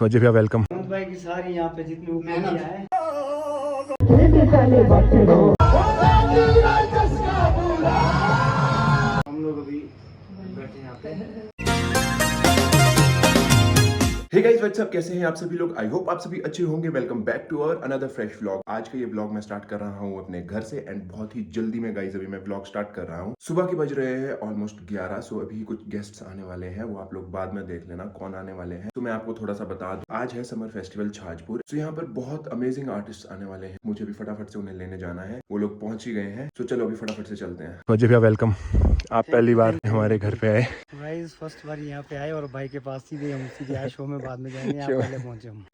फौजी भैया वेलकम। भाई की सारी यहाँ पे जितनी मेहनत है हम लोग अभी बैठे यहाँ पे। हे गाइस व्हाट्स अप, कैसे हैं आप सभी लोग। आई होप आप सभी अच्छे होंगे। Welcome back to our another fresh vlog. आज का ये व्लॉग मैं स्टार्ट कर रहा हूँ अपने घर से एंड बहुत ही जल्दी में गाइस अभी मैं व्लॉग स्टार्ट कर रहा हूँ। सुबह के बज रहे हैं ऑलमोस्ट 11। सो अभी कुछ गेस्ट्स आने वाले हैं, वो आप लोग बाद में देख लेना कौन आने वाले हैं। तो मैं आपको थोड़ा सा बता दूं, आज है समर फेस्टिवल छाजपुर। सो यहाँ पर बहुत अमेजिंग आर्टिस्ट आने वाले हैं। मुझे भी फटाफट से उन्हें लेने जाना है। वो लोग पहुंच ही गए हैं। सो चलो अभी फटाफट से चलते हैं। फौजी भैया वेलकम। आप पहली बार हमारे घर पे आए। गाइस फर्स्ट बार यहाँ पे आए और भाई के पास सीधे हम सीधे आए शो में बाद में जाएंगे। यहाँ पहले पहुंचे हम।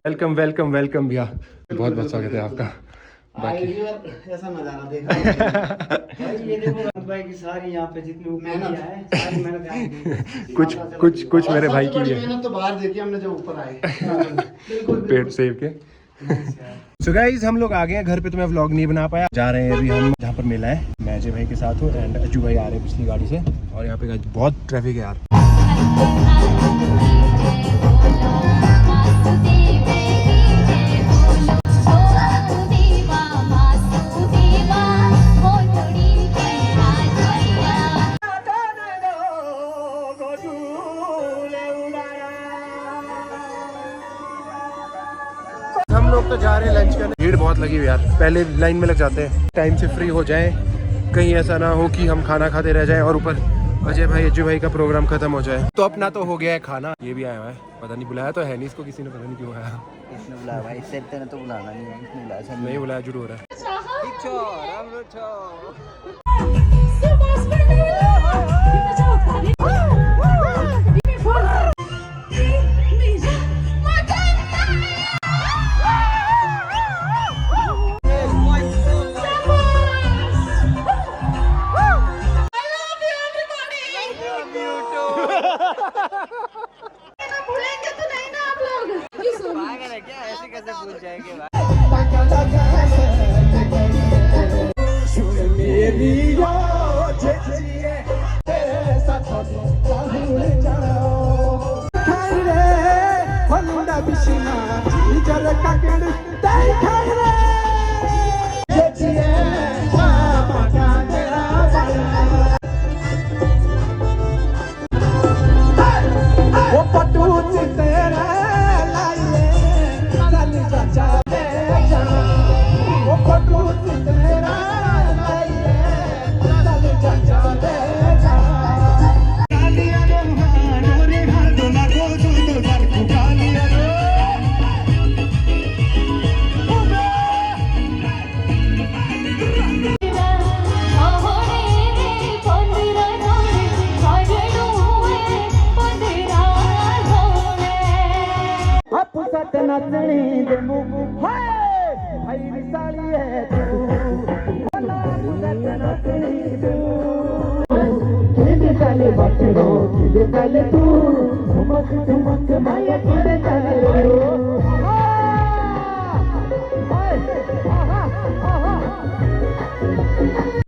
वेलकम वेलकम वेलकम भैया, बहुत बहुत स्वागत है आपका। ऐसा नजारा देखा भाई, ये देखो भाई की सारी यहाँ पे जितनी मेहनत है सारी मेहनत कुछ मेरे भाई की भी है। मेहनत तो बाहर देखी हमने जब ऊपर आए बिल्कुल पेट सेव के। सो गाइस हम लोग आ गए हैं घर पे, तो मैं व्लॉग नहीं बना पाया। जा रहे हैं अभी हम जहाँ पर मिला है। मैं अजय भाई के साथ हूँ एंड अज्जू भाई आ रहे हैं पिछली गाड़ी से। और यहाँ पे बहुत ट्रैफिक है यार। हम लोग तो जा रहे हैं लंच करने। भीड़ बहुत लगी हुई यार, पहले लाइन में लग जाते हैं। टाइम से फ्री हो जाए, कहीं ऐसा ना हो कि हम खाना खाते रह जाएं और ऊपर अजय भाई अज्जू भाई का प्रोग्राम खत्म हो जाए। तो अपना तो हो गया है खाना। ये भी आया हुआ है, पता नहीं बुलाया तो है नहीं इसको, किसी ने पता नहीं क्यों आया। इसने बुलाया भाई, इससे तेने तो बुलाना नहीं है, इसने बुलाया नहीं बुलाया, जुड़ हो रहा है।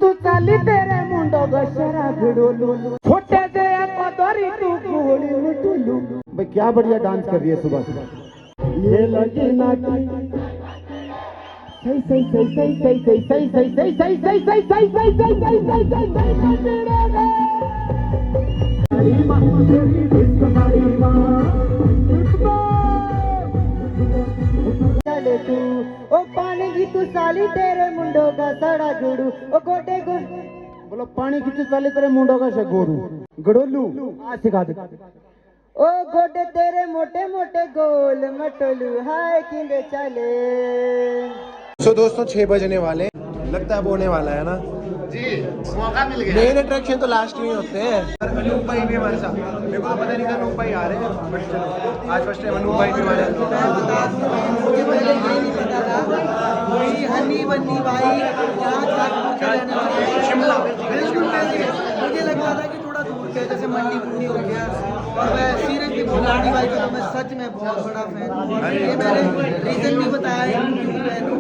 तू चाली तेरे मुंडो गशरा घडोलू छोटे से पदरी तू गोली मिठुलू। भाई क्या बढ़िया डांस कर रही है सुबह सुबह। ये लगी ना सही सही सही सही सही सही सही सही सही सही सही सही सही सही सही सही सही चले तू ओ पानी की तू साली तेरे मुंडो का सड़ा गुड़ू ओ गोटे गो बोलो पानी की तू साली तेरे मुंडो का शगोरू गड़ोलू आज सिखा दे। ओ गोटे तेरे मोटे मोटे गोल मटोलू हाय किंदे चले। सो दोस्तों 6 बजने वाले, लगता है बोने वाला है ना जी, मौका मिल गया। मेन अट्रैक्शन तो लास्ट में ही होते हैं। अनूप भाई भी हमारे साथ, मेरे को तो पता नहीं था अनूप भाई आ रहे हैं, बट चलो आज फर्स्ट टाइम अनूप भाई भी हमारे मुझे पहले ये नहीं पता था कोई हनी बन्नी भाई यहाँ शिमला बिल्कुल नहीं। मुझे लगता था कि थोड़ा दूर के जैसे मंडी पुंडी हो गया। और मैं सीरियसली बुलानी भाई का तो मैं सच में बहुत बड़ा फैन हूँ। ये मैंने रीजन भी बताया है क्यों फैन हूँ।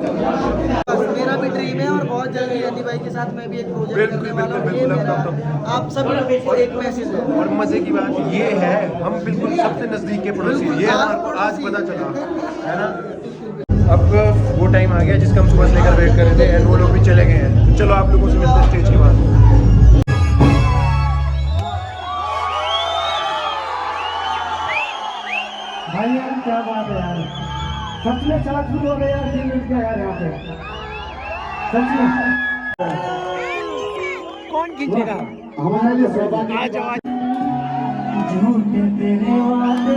मेरा भी ड्रीम है और बहुत जल्दी अली भाई के साथ मैं भी एक प्रोजेक्ट बिल्कुल, करने वाला हूँ। बिल्कुल, ये बिल्कुल, मेरा अब आप सभी को एक मैसेज है। और मजे की बात ये है, हम बिल्कुल सबसे नजदीक के पड़ोसी हैं। ये हमारे आज पता चला है ना। अब वो टाइम आ गया जिसका हम सुबह से लेकर वेट कर रहे थे एंड वो लोग भी चले गए हैं। तो चलो आप लोगों से मिलते हैं स्टेज के बाद। भाई यार क्या बात है यार, सच में चार शुरू हो गए यार, 3 मिनट के यार यहाँ पे सच में। कौन खींचेगा? हमारे लिए सौभाग्य झूठे तेरे वादे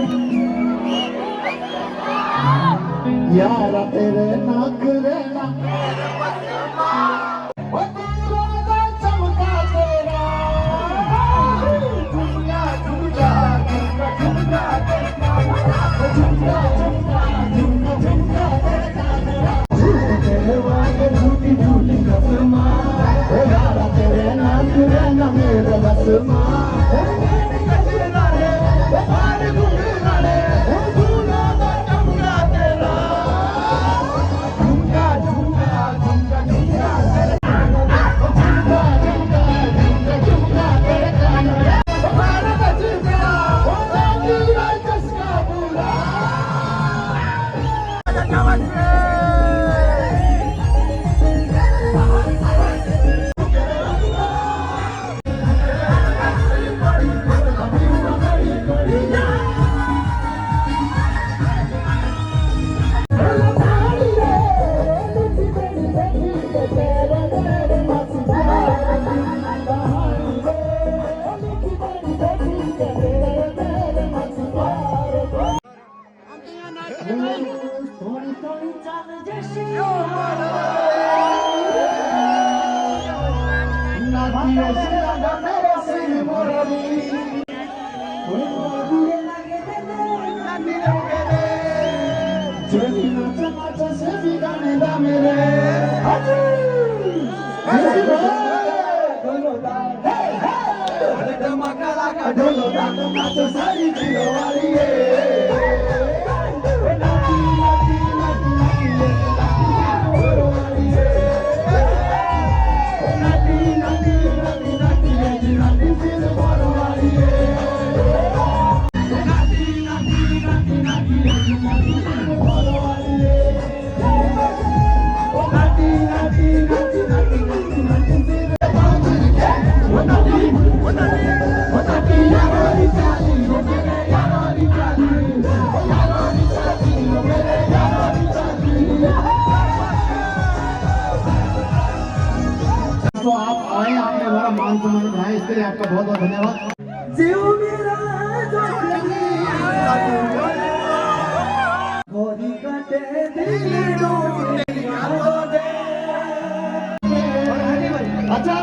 यार तेरे नाक रहना चमका तेरा झुमका झुमका झुमका झुमका झुमका झुमका झुमका तेरे वादे झूठी झूठी कसमा यार तेरे नाक रहना मेरा बसमा तो आप आए, आपने हमारा मान सम्मान बढ़ाया, इसके लिए आपका बहुत बहुत धन्यवाद। अच्छा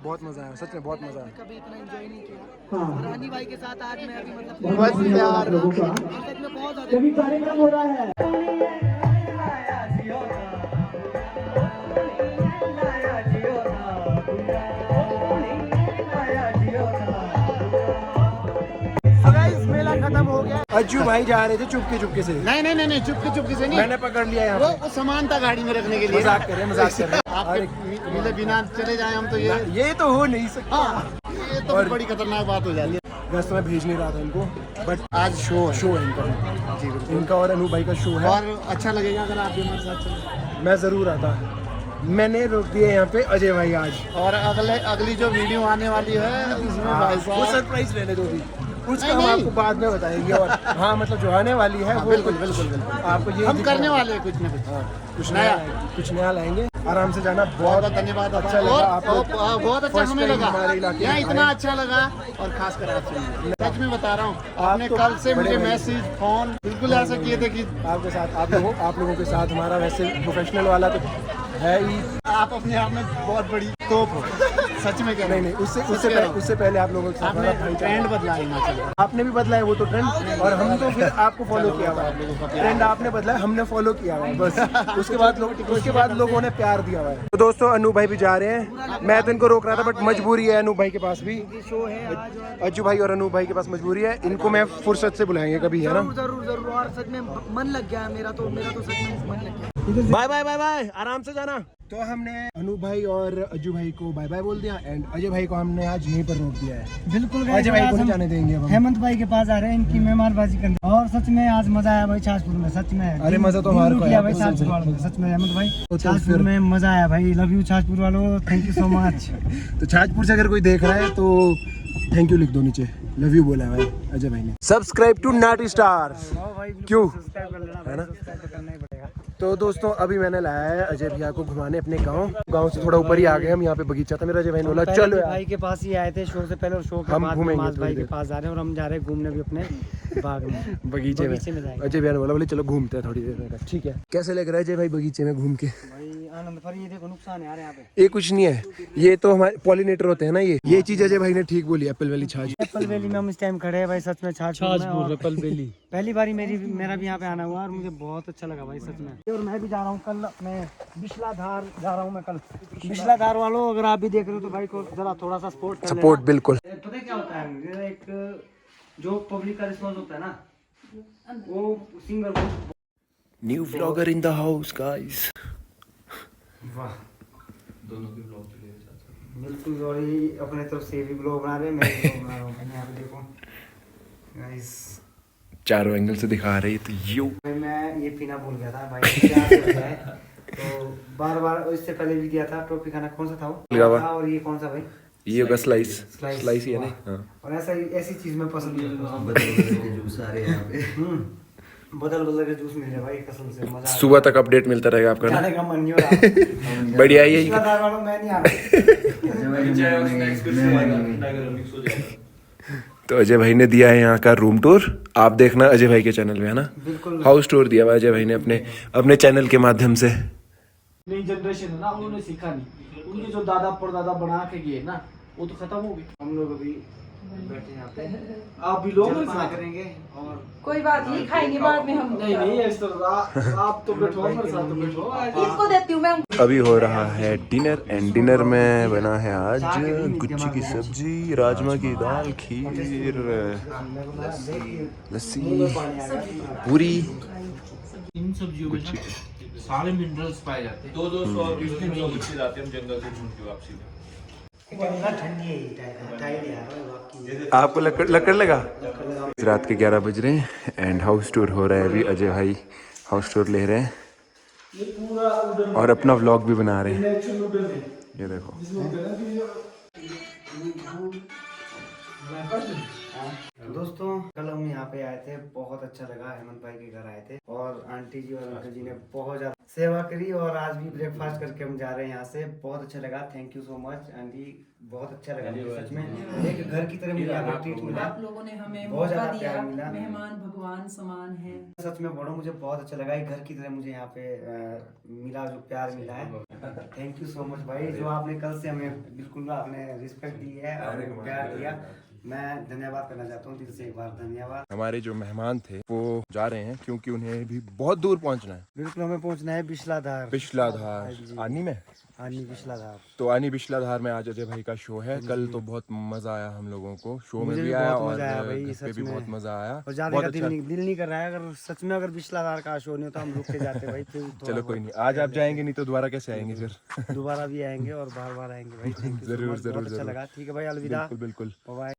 बहुत मजा आया, सच में बहुत मजा आया। कभी इतना एंजॉय नहीं किया। और अली भाई के साथ आज मैं अभी मतलब बस प्यार लोगों का सच में बहुत ज्यादा कभी कार्यक्रम हो रहा है। मेला खत्म हो गया। अज्जू भाई जा रहे थे चुपके से। नहीं चुपके से नहीं, मैंने पकड़ लिया यहाँ पे। वो सामान था गाड़ी में रखने के लिए। मजाक कर रहे हैं। आपके मिले बिना चले जाए हम तो ये तो हो नहीं सकता। हाँ, ये तो बड़ी खतरनाक बात हो जाती है। बस मैं भेज नहीं रहा था इनको, बट आज शो है इनका। जी बिल्कुल। इनका और अनु भाई का शो है। और अच्छा लगेगा अगर आप भी हमारे साथ चले। मैं जरूर आता। मैंने रोक दिया यहाँ पे अजय भाई आज। और अगली जो वीडियो आने वाली है उसमें भाई वो साहब सरप्राइज रहने दो भी, उसका हम नहीं। आपको बाद में बताएंगे। और हाँ मतलब जो आने वाली है वो बिल्कुल आपको ये हम करने वाले हैं कुछ ना कुछ। कुछ नया लाएंगे। आराम से जाना। बहुत धन्यवाद। अच्छा लगा आपको। बहुत अच्छा First हमें time लगा, हमारे इलाके यहाँ में इतना आए। अच्छा लगा। और खासकर आपसे सच में बता रहा हूँ, आपने तो कल से बड़े मुझे भाई। मैसेज फोन बिल्कुल ऐसे किए थे कि आपके साथ आप लोगों के साथ हमारा वैसे प्रोफेशनल वाला तो है ही। आप अपने आप में बहुत बड़ी तोप हो। सच में कह रहा नहीं हूँ। उससे पहले आप लोगों के साथ आपने हमारा भाईचारा। ट्रेंड बदला है हिमाचल का। आपने भी बदला है वो तो ट्रेंड, और हम तो फिर आपको फॉलो किया हुआ है। ट्रेंड आपने बदला है, हमने फॉलो किया हुआ है बस। उसके बाद लोगों ने प्यार दिया हुआ है। तो दोस्तों अनु भाई भी जा रहे हैं। मैं तो इनको रोक रहा था, बट मजबूरी है अनु भाई के पास भी। शो है आज। अज्जू भाई और अनु भाई के पास मजबूरी है। इनको मैं फुर्सत से बुलाएंगे कभी, है ना। जरूर और सच में मन लग गया मेरा तो सच में मन लग गया। बाय आराम से जाना। तो हमने अनु भाई और अज्जू भाई को बाय बाय बोल दिया, एंड अजय भाई को हमने आज यहीं पर रोक दिया है। बिल्कुल अजय भाई को नहीं जाने देंगे अब हम। हेमंत भाई के पास आ रहे हैं इनकी मेहमानबाजी करने। और सच में आज मजा आया भाई छाछपुर में। सच में अरे मजा तो हमारे को आया भाई छाछपुर वालों में। सच में हेमंत भाई तो छाछपुर फिर- में मजा आया भाई। लव यू छाछपुर वालों, थैंक यू सो मच। तो छाजपुर से अगर कोई देख रहा है तो थैंक यू लिख दो नीचे। लव यू बोला है भाई अजय भाई ने। Subscribe to naughty stars. क्यों? है ना। तो दोस्तों अभी मैंने लाया है अजय भैया को घुमाने अपने गांव से थोड़ा ऊपर ही आ गए हम। यहाँ पे बगीचा था मेरा। अजय भाई ने बोला चलो यार। भाई के पास ही आए थे शो से पहले, और शो के हम बाद घूमेंगे मास थोड़ी भाई के देर। पास जा रहे हैं। और हम जा रहे हैं घूमने भी अपने बाग में, बगीचे में जाएंगे। अजय भैया ने बोला चलो घूमते हैं थोड़ी देर में। ठीक है। कैसे लग रहा है अजय भाई बगीचे में घूम के? भाई आनंद। पर ये देखो नुकसान है यार यहाँ पे। ये कुछ नहीं है, ये तो हमारे पॉलिनेटर होते हैं ना। ये चीज अजय भाई ने ठीक बोली, एप्पल वाली छाछ। एप्पल वैली में हम इस टाइम खड़े हैं भाई। सच में छाछपुर एप्पल वैली पहली बारी मेरा भी यहाँ पे आना हुआ और मुझे बहुत अच्छा लगा भाई सच में। और मैं भी जा रहा हूँ कल अपने बिस्लाधार जा रहा हूँ मैं कल। बिस्लाधार वालों अगर आप भी देख रहे हो तो भाई को जरा थोड़ा सा सपोर्ट बिल्कुल। पता है क्या होता है, एक जो पब्लिक का रिस्पॉन्स होता है ना, वो singer new vlogger in the house guys. वाह बिल्कुल। और ये अपने तरफ से भी ब्लॉग बना रहे हैं, मैं भी ब्लॉग बना रहा हूँ। यहाँ पे देखो गाइस, चारों एंगल से दिखा रही है तो यू। भाई मैं ये पीना भूल गया था भाई। प्यार से दिया है तो बार इससे पहले भी दिया था। टॉफी खाना कौन सा था वो? लगा हुआ। और ये कौन सा भाई? ये होगा स्लाइस ही है वाह। नहीं। हाँ। और ऐसी चीज में पसंद है। जूस आ रहे हैं यहाँ पे। बदल के जूस मिल रहे भाई कसम से। मजा सुबह तक अपडेट मिलता रहेगा आपका ना। जाने का मन नहीं हो रहा। बढ़िया ही है। बिस्लाधार वालों मैं नहीं आ रहा। तो अजय भाई ने दिया है यहाँ का रूम टूर। आप देखना अजय भाई के चैनल में, है ना। बिल्कुल। हाउस टूर दिया हुआ अजय भाई ने अपने चैनल के माध्यम से। नई जनरेशन है ना, उन्होंने सीखा नहीं। उनके जो दादा परदादा बना के गए ना, वो तो खत्म हो गए। हम लोग अभी बैठे हैं यहाँ पे, आप भी लोग जलपान करेंगे। और कोई बात नहीं, खाएंगे बाद में हम। नहीं इस तरह आप तो बैठो, मेरे साथ तो बैठो। इसको देती हूँ मैं। अभी हो रहा है डिनर, एंड डिनर में बना है आज गुच्ची की सब्जी, राजमा की दाल, खीर, लस्सी, पूरी। इन सब्जियों में सारे मिनरल्स पाए जाते हैं। 200 इसमें नहीं गुच्छे जाते हम जंगल से ढूंढ के वापसी में। ठंडी है ये टाइड यार। आपको लकड़ लगा? रात के 11 बज रहे हैं एंड हाउस टूर हो रहा है। अभी अजय भाई हाउस टूर ले रहे हैं और अपना व्लॉग भी बना रहे हैं। ये देखो। दोस्तों कल हम यहाँ पे आए थे, बहुत अच्छा लगा। हेमंत भाई के घर आए थे और आंटी जी और अंकल जी ने बहुत ज्यादा सेवा करी। और आज भी ब्रेकफास्ट करके हम जा रहे हैं यहाँ से। बहुत अच्छा लगा। Thank you so much aunty, बहुत अच्छा लगा मुझे सच में। एक घर की तरह मुझे यहाँ पे ट्रीट मिला। आप लोगों ने हमें बहुत मौका ज्यादा दिया। प्यार मिला। मेहमान भगवान समान है। सच में बोलो मुझे बहुत अच्छा लगा। एक घर की तरह मुझे यहाँ पे मिला, जो प्यार मिला है। थैंक यू सो मच भाई, जो आपने कल से हमें बिल्कुल आपने रिस्पेक्ट दी है और प्यार दिया। मैं धन्यवाद धन्यवाद करना चाहता हूँ दिल से, एक बार धन्यवाद। हमारे जो मेहमान थे वो जा रहे हैं क्योंकि उन्हें भी बहुत दूर पहुंचना है। बिल्कुल हमें पहुंचना है बिस्लाधार। बिस्लाधार आनी में, आनी बिस्लाधार। तो आनी बिस्लाधार में आज अजय भाई का शो है। कल तो बहुत मजा आया हम लोगों को, शो में मुझे भी भी आया बहुत और मजा आया भाई, घर पे सच भी में। बहुत मजा आया। और जाने बहुत का अच्छा। दिल नहीं कर रहा है, अगर सच में अगर बिस्लाधार का शो नहीं होता हम रुक के जाते भाई। फिर थोड़ा चलो कोई बहुत नहीं, आज आप जाएंगे नहीं तो दोबारा कैसे आएंगे फिर? दोबारा भी आएंगे और बार बार आएंगे भाई। थैंक यू, जरूर, बहुत जरूर, अच्छा जरूर। लगा। ठीक है भाई, अलविदा, बिल्कुल बिल्कुल। बाय।